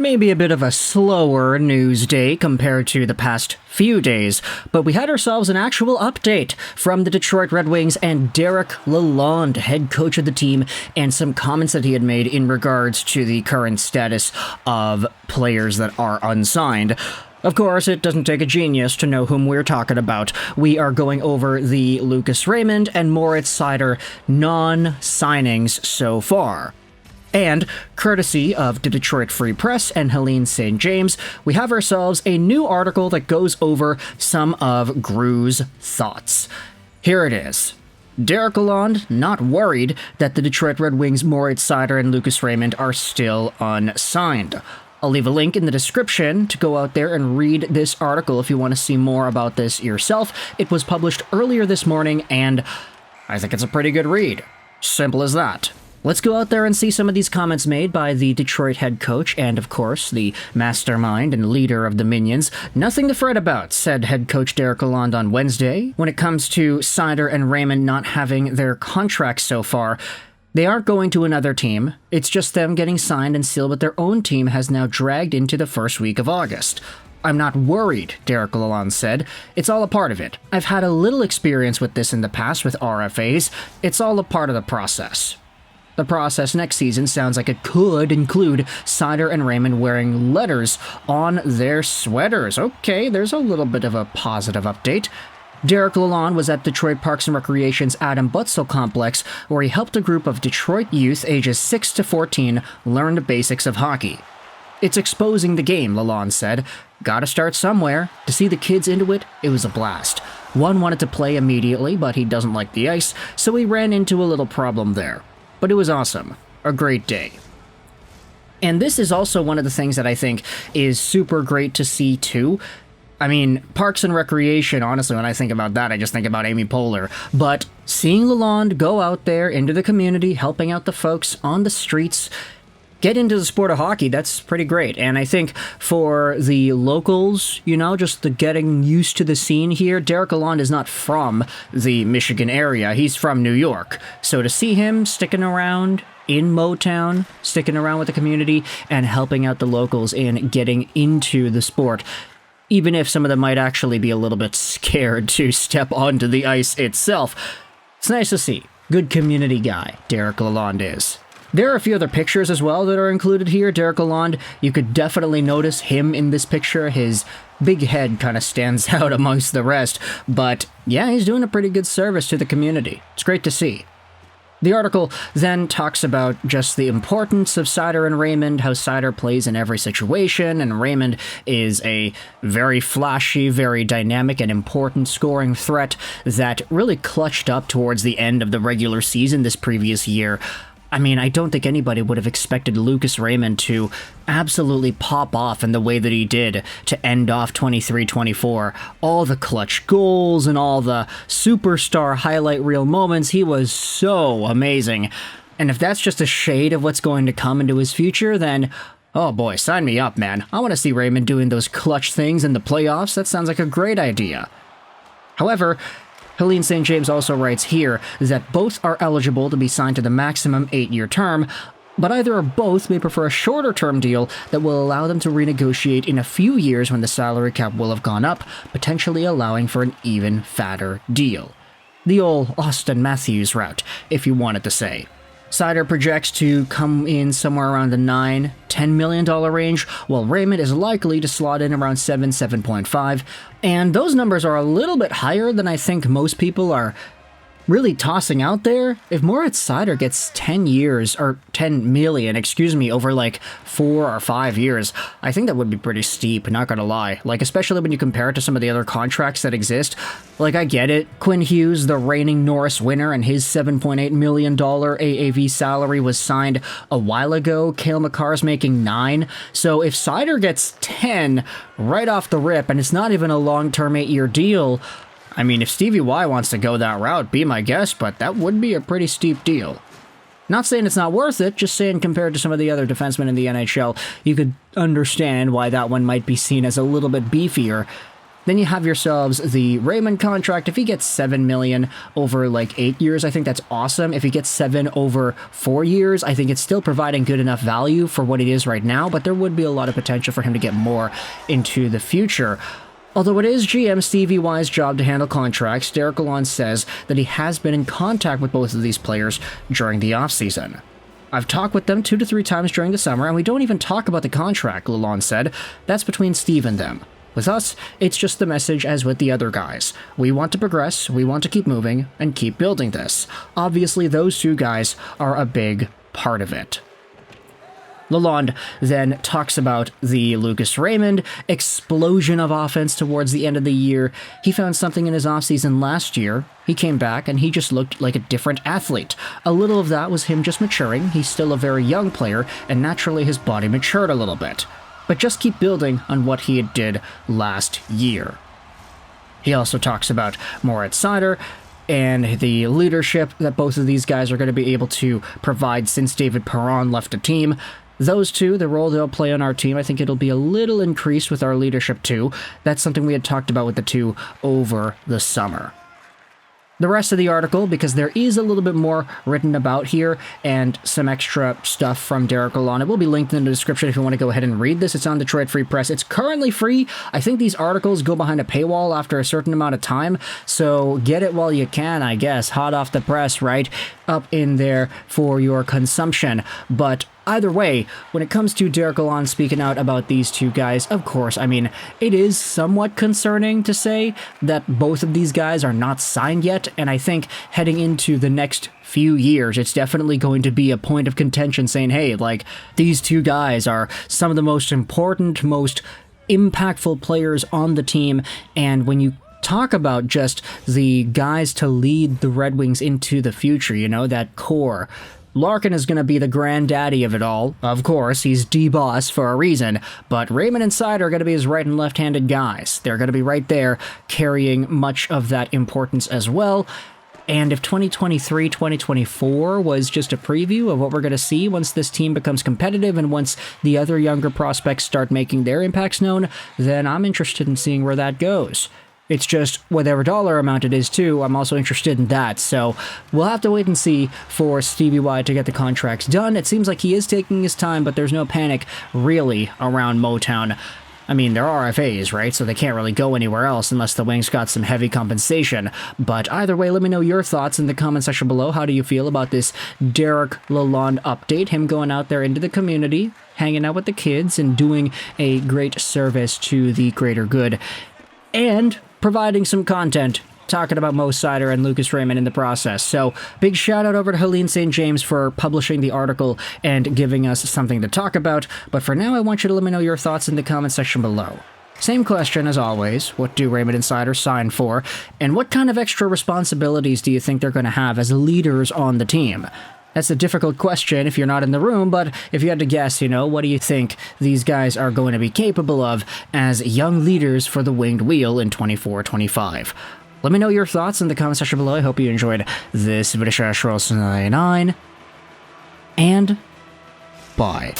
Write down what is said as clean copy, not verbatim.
Maybe a bit of a slower news day compared to the past few days, but we had ourselves an actual update from the Detroit Red Wings and Derek Lalonde, head coach of the team, and some comments that he had made in regards to the current status of players that are unsigned. Of course, it doesn't take a genius to know whom we're talking about. We are going over the Lucas Raymond and Moritz Seider non-signings so far. And, courtesy of the Detroit Free Press and Helene St. James, we have ourselves a new article that goes over some of Gru's thoughts. Here it is. Derek Lalonde not worried that the Detroit Red Wings' Moritz Seider and Lucas Raymond are still unsigned. I'll leave a link in the description to go out there and read this article if you want to see more about this yourself. It was published earlier this morning, and I think it's a pretty good read. Simple as that. Let's go out there and see some of these comments made by the Detroit head coach and, of course, the mastermind and leader of the Minions. Nothing to fret about, said head coach Derek Lalonde on Wednesday. When it comes to Seider and Raymond not having their contracts so far, they aren't going to another team. It's just them getting signed and sealed with their own team has now dragged into the first week of August. I'm not worried, Derek Lalonde said. It's all a part of it. I've had a little experience with this in the past with RFAs. It's all a part of the process. The process next season sounds like it could include Seider and Raymond wearing letters on their sweaters. Okay, there's a little bit of a positive update. Derek Lalonde was at Detroit Parks and Recreation's Adam Butzel complex, where he helped a group of Detroit youth ages 6 to 14 learn the basics of hockey. It's exposing the game, Lalonde said. Gotta start somewhere. To see the kids into it, it was a blast. One wanted to play immediately, but he doesn't like the ice, so he ran into a little problem there. But it was awesome. A great day. And this is also one of the things that I think is super great to see too. I mean, Parks and Recreation, honestly, when I think about that, I just think about Amy Poehler. But seeing Lalonde go out there into the community, helping out the folks on the streets, get into the sport of hockey, that's pretty great. And I think for the locals, just the getting used to the scene here, Derek Lalonde is not from the Michigan area. He's from New York. So to see him sticking around in Motown, sticking around with the community, and helping out the locals in getting into the sport, even if some of them might actually be a little bit scared to step onto the ice itself, it's nice to see. Good community guy, Derek Lalonde is. There are a few other pictures as well that are included here. Derek Lalonde, you could definitely notice him in this picture. His big head kind of stands out amongst the rest. But yeah, he's doing a pretty good service to the community. It's great to see. The article then talks about just the importance of Seider and Raymond, how Seider plays in every situation, and Raymond is a very flashy, very dynamic, and important scoring threat that really clutched up towards the end of the regular season this previous year. I mean, I don't think anybody would have expected Lucas Raymond to absolutely pop off in the way that he did to end off 23-24. All the clutch goals and all the superstar highlight reel moments, he was so amazing. And if that's just a shade of what's going to come into his future, then, oh boy, sign me up, man. I want to see Raymond doing those clutch things in the playoffs. That sounds like a great idea. However, Helene St. James also writes here that both are eligible to be signed to the maximum 8-year term, but either or both may prefer a shorter-term deal that will allow them to renegotiate in a few years when the salary cap will have gone up, potentially allowing for an even fatter deal. The old Austin Matthews route, if you wanted to say. Seider projects to come in somewhere around the $9-10 million range, while Raymond is likely to slot in around 7.5, and those numbers are a little bit higher than I think most people are really tossing out there. If Moritz Seider gets 10 million, over like 4 or 5 years, I think that would be pretty steep, not gonna lie. Like, especially when you compare it to some of the other contracts that exist. Like, I get it. Quinn Hughes, the reigning Norris winner, and his $7.8 million AAV salary was signed a while ago. Cale Makar's making 9. So if Seider gets 10 right off the rip, and it's not even a long-term 8-year deal, I mean, if Stevie Y wants to go that route, be my guest, but that would be a pretty steep deal. Not saying it's not worth it, just saying compared to some of the other defensemen in the NHL, you could understand why that one might be seen as a little bit beefier. Then you have yourselves the Raymond contract. If he gets $7 million over like 8 years, I think that's awesome. If he gets 7 over 4 years, I think it's still providing good enough value for what it is right now, but there would be a lot of potential for him to get more into the future. Although it is GM Stevie Y's job to handle contracts, Derek Lalonde says that he has been in contact with both of these players during the offseason. I've talked with them 2 to 3 times during the summer, and we don't even talk about the contract, Lalonde said. That's between Steve and them. With us, it's just the message as with the other guys. We want to progress, we want to keep moving, and keep building this. Obviously, those 2 guys are a big part of it. Lalonde then talks about the Lucas Raymond explosion of offense towards the end of the year. He found something in his offseason last year. He came back and he just looked like a different athlete. A little of that was him just maturing. He's still a very young player, and naturally his body matured a little bit. But just keep building on what he did last year. He also talks about MORITZ SEIDER and the leadership that both of these guys are going to be able to provide since David Perron left the team. Those 2, the role they'll play on our team, I think it'll be a little increased with our leadership too. That's something we had talked about with the 2 over the summer. The rest of the article, because there is a little bit more written about here and some extra stuff from Derek Lalonde, it will be linked in the description if you want to go ahead and read this. It's on Detroit Free Press. It's currently free. I think these articles go behind a paywall after a certain amount of time, so get it while you can, I guess. Hot off the press, right? Up in there for your consumption. But either way, when it comes to Derek Lalonde speaking out about these 2 guys, of course, I mean, it is somewhat concerning to say that both of these guys are not signed yet, and I think heading into the next few years, it's definitely going to be a point of contention saying, hey, like, these 2 guys are some of the most important, most impactful players on the team, and when you talk about just the guys to lead the Red Wings into the future, you know, that core, Larkin is going to be the granddaddy of it all. Of course, he's D-boss for a reason, but Raymond and Seider are going to be his right and left-handed guys. They're going to be right there carrying much of that importance as well. And if 2023-2024 was just a preview of what we're going to see once this team becomes competitive and once the other younger prospects start making their impacts known, then I'm interested in seeing where that goes. It's just whatever dollar amount it is, too, I'm also interested in that. So we'll have to wait and see for Stevie Y to get the contracts done. It seems like he is taking his time, but there's no panic, really, around Motown. I mean, they're RFAs, right? So they can't really go anywhere else unless the Wings got some heavy compensation. But either way, let me know your thoughts in the comment section below. How do you feel about this Derek Lalonde update? Him going out there into the community, hanging out with the kids, and doing a great service to the greater good. And providing some content talking about Mo Seider and Lucas Raymond in the process. So big shout out over to Helene St. James for publishing the article and giving us something to talk about. But for now, I want you to let me know your thoughts in the comment section below. Same question as always, what do Raymond and Seider sign for? And what kind of extra responsibilities do you think they're going to have as leaders on the team? That's a difficult question if you're not in the room, but if you had to guess, you know, what do you think these guys are going to be capable of as young leaders for the Winged Wheel in 24-25? Let me know your thoughts in the comment section below. I hope you enjoyed this video. And bye.